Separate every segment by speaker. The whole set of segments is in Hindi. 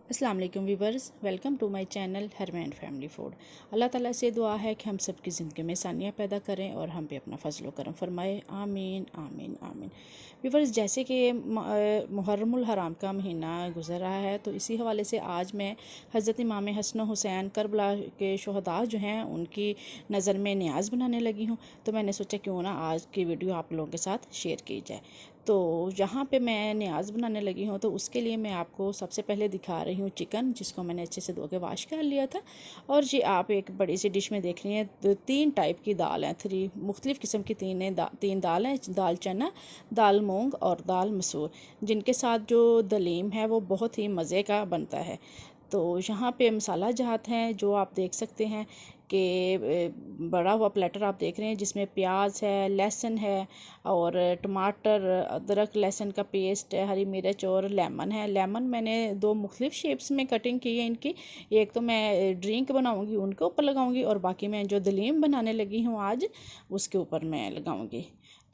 Speaker 1: अस्सलाम वालेकुम viewers, welcome to my channel Harman family food. अल्लाह ताला से दुआ है कि हम सब की ज़िंदगी में आसानियाँ पैदा करें और हम पे अपना फजल करम फरमाए। आमीन आमीन आमीन। वीवर्स, जैसे कि मुहर्रमुल हराम का महीना गुजर रहा है, तो इसी हवाले से आज मैं हज़रत इमाम हसन हुसैन करबला के शहदा जो हैं उनकी नज़र में न्याज़ बनाने लगी हूँ। तो मैंने सोचा क्यों ना आज की वीडियो आप लोगों के साथ शेयर की जाए। तो यहाँ पे मैं न्याज़ बनाने लगी हूँ, तो उसके लिए मैं आपको सबसे पहले दिखा रही हूँ चिकन, जिसको मैंने अच्छे से धो के वाश कर लिया था। और ये आप एक बड़ी सी डिश में देख रही हैं, तीन टाइप की दाल हैं, थ्री मुख्तलिफ़ किस्म की तीन दाल हैं, दाल चना, दाल मूंग और दाल मसूर, जिनके साथ जो दलीम है वो बहुत ही मज़े का बनता है। तो यहाँ पे मसाला जात हैं जो आप देख सकते हैं कि बड़ा हुआ प्लेटर आप देख रहे हैं, जिसमें प्याज है, लहसुन है और टमाटर, अदरक लहसुन का पेस्ट है, हरी मिर्च और लेमन है। लेमन मैंने दो मुख्तलिफ शेप्स में कटिंग की है इनकी। एक तो मैं ड्रिंक बनाऊंगी उनके ऊपर लगाऊंगी, और बाकी मैं जो दलीम बनाने लगी हूँ आज उसके ऊपर मैं लगाऊंगी।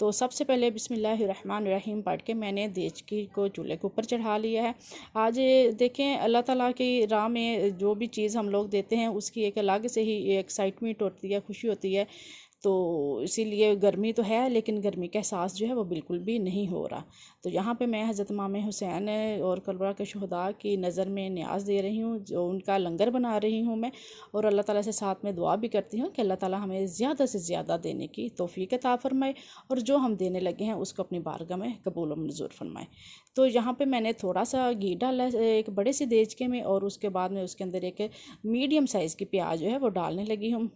Speaker 1: तो सबसे पहले बिस्मिल्लाहिर्रहमानिर्रहीम पढ़ के मैंने देचकी को चूल्हे के ऊपर चढ़ा लिया है। आज देखें, अल्लाह ताला की राह में जो भी चीज़ हम लोग देते हैं उसकी एक अलग से ही एक्साइटमेंट होती है, खुशी होती है। तो इसीलिए गर्मी तो है, लेकिन गर्मी का एहसास जो है वो बिल्कुल भी नहीं हो रहा। तो यहाँ पे मैं हज़रत इमाम हुसैन और करबला के शहदा की नज़र में न्याज़ दे रही हूँ, जो उनका लंगर बना रही हूँ मैं। और अल्लाह ताला से साथ में दुआ भी करती हूँ कि अल्लाह ताला हमें ज़्यादा से ज़्यादा देने की तौफीक अता फ़रमाए, और जो हम देने लगे हैं उसको अपनी बारगाह में कबूल व मंजूर फरमाए। तो यहाँ पे मैंने थोड़ा सा घी डाला एक बड़े से देचके में, और उसके बाद में उसके अंदर एक मीडियम साइज़ की प्याज जो है वो डालने लगी हूँ।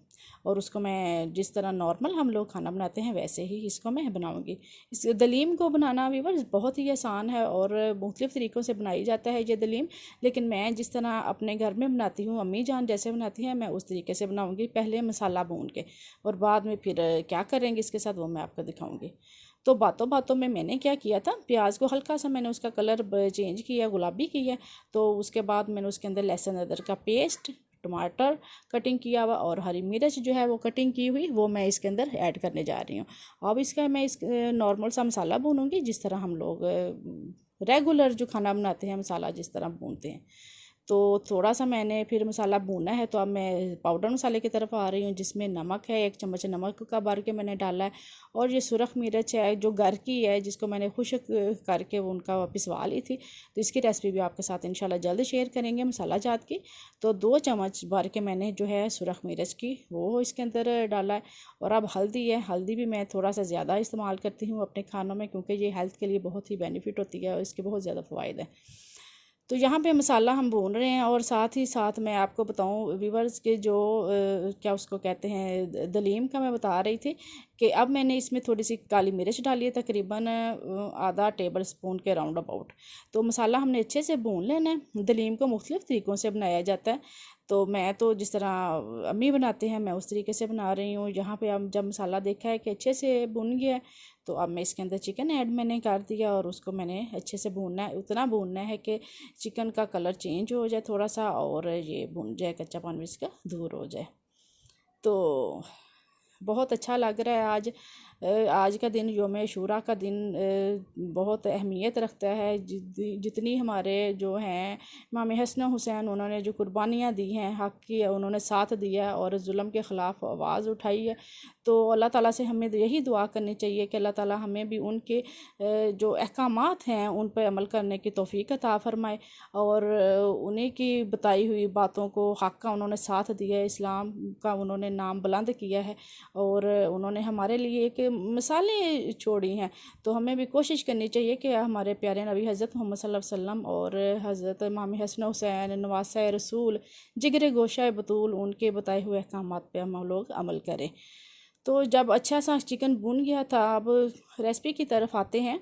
Speaker 1: और उसको मैं जिस तरह नॉर्मल हम लोग खाना बनाते हैं वैसे ही इसको मैं बनाऊंगी। इस दलीम को बनाना व्यूअर्स बहुत ही आसान है और मुख्तलिफ़ तरीक़ों से बनाई जाता है ये दलीम, लेकिन मैं जिस तरह अपने घर में बनाती हूँ, अम्मी जान जैसे बनाती हैं, मैं उस तरीके से बनाऊँगी। पहले मसाला भून के और बाद में फिर क्या करेंगे इसके साथ वो मैं आपको दिखाऊँगी। तो बातों बातों में मैंने क्या किया था, प्याज को हल्का सा मैंने उसका कलर चेंज किया, गुलाबी किया। तो उसके बाद मैंने उसके अंदर लहसुन अदरक का पेस्ट, टमाटर कटिंग किया हुआ और हरी मिर्च जो है वो कटिंग की हुई, वो मैं इसके अंदर ऐड करने जा रही हूँ। अब इसका मैं इस नॉर्मल सा मसाला भूनूंगी, जिस तरह हम लोग रेगुलर जो खाना बनाते हैं मसाला जिस तरह भूनते हैं। तो थोड़ा सा मैंने फिर मसाला भूना है, तो अब मैं पाउडर मसाले की तरफ आ रही हूँ, जिसमें नमक है, 1 चम्मच नमक का भर के मैंने डाला है। और ये सुरख मिर्च है जो घर की है, जिसको मैंने खुश्क करके वो उनका पिसवा ली थी। तो इसकी रेसिपी भी आपके साथ इंशाल्लाह जल्द शेयर करेंगे मसाला जात की। तो 2 चम्मच भर के मैंने जो है सुरख मिर्च की वो इसके अंदर डाला है। और अब हल्दी है, हल्दी भी मैं थोड़ा सा ज़्यादा इस्तेमाल करती हूँ अपने खानों में, क्योंकि ये हेल्थ के लिए बहुत ही बेनिफिट होती है और इसके बहुत ज़्यादा फ़वाइद है। तो यहाँ पे मसाला हम भून रहे हैं, और साथ ही साथ मैं आपको बताऊँ व्यूवर्स के जो क्या उसको कहते हैं, दलीम का मैं बता रही थी कि अब मैंने इसमें थोड़ी सी काली मिर्च डाली है, तकरीबन आधा टेबल स्पून के राउंड अबाउट। तो मसाला हमने अच्छे से भून लेना है। दलीम को मुख्तलिफ़ तरीक़ों से बनाया जाता है, तो मैं तो जिस तरह अम्मी बनाते हैं मैं उस तरीके से बना रही हूँ। यहाँ पे अब जब मसाला देखा है कि अच्छे से भुन गया है, तो अब मैं इसके अंदर चिकन ऐड मैंने कर दिया, और उसको मैंने अच्छे से भूनना है, उतना भूनना है कि चिकन का कलर चेंज हो जाए थोड़ा सा, और ये भुन जाए, कच्चापन भी इसका दूर हो जाए। तो बहुत अच्छा लग रहा है आज। आज का दिन यौम शूरा का दिन बहुत अहमियत रखता है। जितनी हमारे जो हैं इमाम हसन हुसैन, उन्होंने जो कुर्बानियाँ दी हैं, हक़ की उन्होंने साथ दिया और जुल्म के ख़िलाफ़ आवाज़ उठाई है। तो अल्लाह ताला से हमें यही दुआ करनी चाहिए कि अल्लाह ताला हमें भी उनके जो अहकामात हैं उन पर अमल करने की तौफ़ीक अता फ़रमाए, और उन्हीं की बताई हुई बातों को, हक़ का उन्होंने साथ दिया है, इस्लाम का उन्होंने नाम बुलंद किया है, और उन्होंने हमारे लिए एक मिसालें छोड़ी हैं। तो हमें भी कोशिश करनी चाहिए कि हमारे प्यारे नबी हज़रत मोहम्मद सल्लल्लाहु अलैहि वसल्लम और हज़रत इमाम हसन हुसैन नवासा रसूल, जिगर गोशा बतूल, उनके बताए हुए अहकामात पे हम लोग अमल करें। तो जब अच्छा सा चिकन भुन गया था, अब रेसिपी की तरफ आते हैं।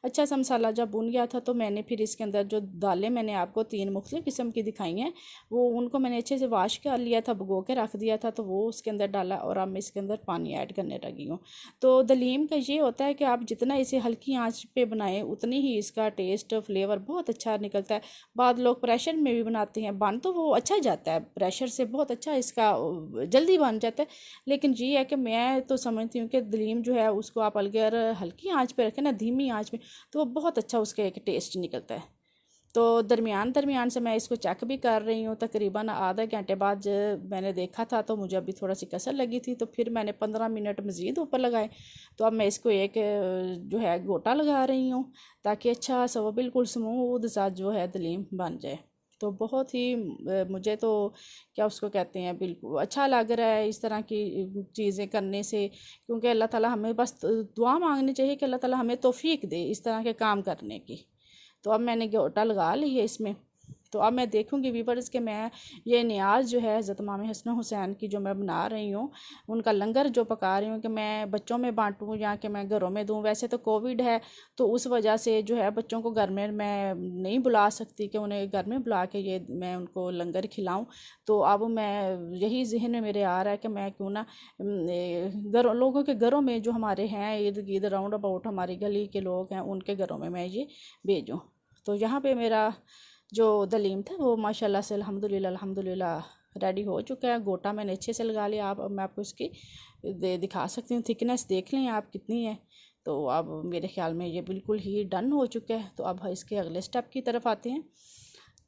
Speaker 1: अच्छा सा मसाला जब भुन गया था, तो मैंने फिर इसके अंदर जो दालें मैंने आपको तीन मुख्तलिफ़ किस्म की दिखाई हैं, वो उनको मैंने अच्छे से वाश कर लिया था, भिगो के रख दिया था, तो वो उसके अंदर डाला, और अब मैं इसके अंदर पानी ऐड करने लगी हूँ। तो दलीम का ये होता है कि आप जितना इसे हल्की आंच पे बनाएं उतनी ही इसका टेस्ट फ्लेवर बहुत अच्छा निकलता है। बाद लोग प्रेशर में भी बनाते हैं, बन तो वो अच्छा जाता है, प्रेशर से बहुत अच्छा इसका जल्दी बन जाता है। लेकिन ये है कि मैं तो समझती हूँ कि दलीम जो है उसको आप अगर हल्की आंच पे रखें ना, धीमी आंच में, तो वो बहुत अच्छा उसका एक टेस्ट निकलता है। तो दरमियान से मैं इसको चेक भी कर रही हूँ। तकरीबन आधा घंटे बाद मैंने देखा था तो मुझे अभी थोड़ा सी कसर लगी थी, तो फिर मैंने 15 मिनट मज़ीद ऊपर लगाए। तो अब मैं इसको एक जो है गोटा लगा रही हूँ ताकि अच्छा सा वो बिल्कुल स्मूथ सा जो है दलीम बन जाए। तो बहुत ही मुझे तो क्या उसको कहते हैं, बिल्कुल अच्छा लग रहा है इस तरह की चीज़ें करने से, क्योंकि अल्लाह ताला हमें बस दुआ मांगनी चाहिए कि अल्लाह ताला हमें तौफीक दे इस तरह के काम करने की। तो अब मैंने गोटा लगा ली है इसमें। तो अब मैं देखूंगी वीवर्स के मैं ये नियाज़ जो है हज़रत इमाम हसन हुसैन की जो मैं बना रही हूँ, उनका लंगर जो पका रही हूँ कि मैं बच्चों में बांटूँ या कि मैं घरों में दूँ। वैसे तो कोविड है तो उस वजह से जो है बच्चों को घर में मैं नहीं बुला सकती कि उन्हें घर में बुला के ये मैं उनको लंगर खिलाऊँ। तो अब मैं यही जहन में मेरे आ रहा है कि मैं क्यों ना घरों लोगों के घरों में जो हमारे हैं इर्द गिर्द राउंड अबाउट हमारी गली के लोग हैं उनके घरों में मैं ये भेजूँ। तो यहाँ पे मेरा जो दलीम था वो माशाल्लाह से अल्हम्दुलिल्लाह रेडी हो चुका है। गोटा मैंने अच्छे से लगा लिया। अब मैं आपको इसकी दिखा सकती हूँ, थिकनेस देख लें आप कितनी है। तो अब मेरे ख्याल में ये बिल्कुल ही डन हो चुका है। तो अब इसके अगले स्टेप की तरफ आते हैं।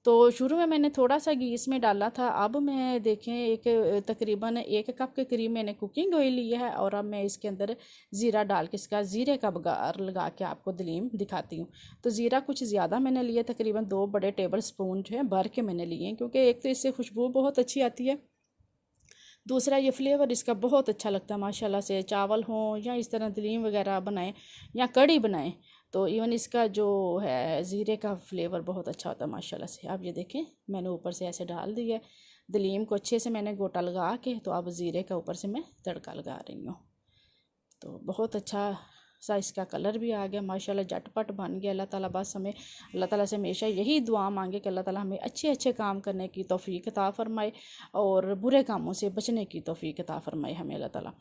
Speaker 1: तो शुरू में मैंने थोड़ा सा घी इसमें डाला था। अब मैं देखें एक तकरीबन 1 कप के करीब मैंने कुकिंग ऑयल लिया है और अब मैं इसके अंदर ज़ीरा डाल के इसका ज़ीरे का बघार लगा के आपको दलीम दिखाती हूँ। तो ज़ीरा कुछ ज़्यादा मैंने लिया, तकरीबन 2 बड़े टेबल स्पून जो है भर के मैंने लिए हैं, क्योंकि एक तो इससे खुशबू बहुत अच्छी आती है, दूसरा ये फ्लेवर इसका बहुत अच्छा लगता है माशाल्लाह से। चावल हों या इस तरह दलीम वगैरह बनाएं या कढ़ी बनाएं तो इवन इसका जो है ज़ीरे का फ्लेवर बहुत अच्छा होता है माशाल्लाह से। आप ये देखें मैंने ऊपर से ऐसे डाल दिया है दलीम को अच्छे से मैंने गोटा लगा के। तो अब ज़ीरे का ऊपर से मैं तड़का लगा रही हूँ। तो बहुत अच्छा सा इसका कलर भी आ गया माशाल्लाह, झटपट बन गया। अल्लाह ताला बस हमें अल्लाह ताला से हमेशा यही दुआ मांगे कि अल्लाह ताला हमें अच्छे अच्छे काम करने की तौफीक अता फरमाए और बुरे कामों से बचने की तौफीक अता फरमाए हमें अल्लाह ताला।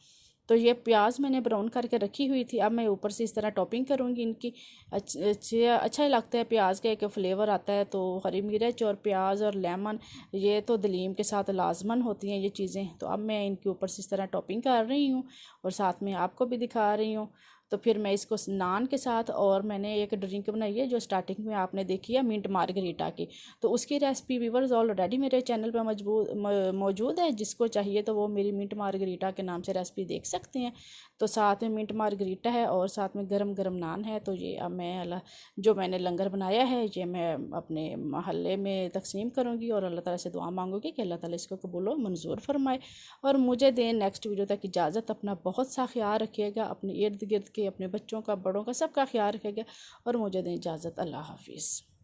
Speaker 1: तो ये प्याज मैंने ब्राउन करके रखी हुई थी। अब मैं ऊपर से इस तरह टॉपिंग करूँगी इनकी। अच्छा ही लगता है प्याज का एक फ्लेवर आता है। तो हरी मिर्च और प्याज और लेमन ये तो दलीम के साथ लाजमन होती हैं ये चीज़ें। तो अब मैं इनके ऊपर से इस तरह टॉपिंग कर रही हूँ और साथ में आपको भी दिखा रही हूँ। तो फिर मैं इसको नान के साथ, और मैंने एक ड्रिंक बनाई है जो स्टार्टिंग में आपने देखी है मिंट मार्गरीटा की, तो उसकी रेसिपी व्यूअर्स ऑलरेडी मेरे चैनल पर मौजूद है। जिसको चाहिए तो वो मेरी मिंट मार्गरीटा के नाम से रेसिपी देख सकते हैं। तो साथ में मिंट मार्गरीटा है और साथ में गरम गरम नान है। तो ये अब मैं जो मैंने लंगर बनाया है ये मैं अपने महल्ले में तकसीम करूँगी और अल्लाह ताला से दुआ मांगूंगी कि अल्लाह ताला इसको कबूल और मंजूर फरमाए और मुझे दें नेक्स्ट वीडियो तक इजाज़त। अपना बहुत सा ख्याल रखिएगा, अपने इर्द गिर्द के, अपने बच्चों का, बड़ों का, सबका ख्याल रखिएगा और मुझे दें इजाज़त। अल्लाह हाफिज़।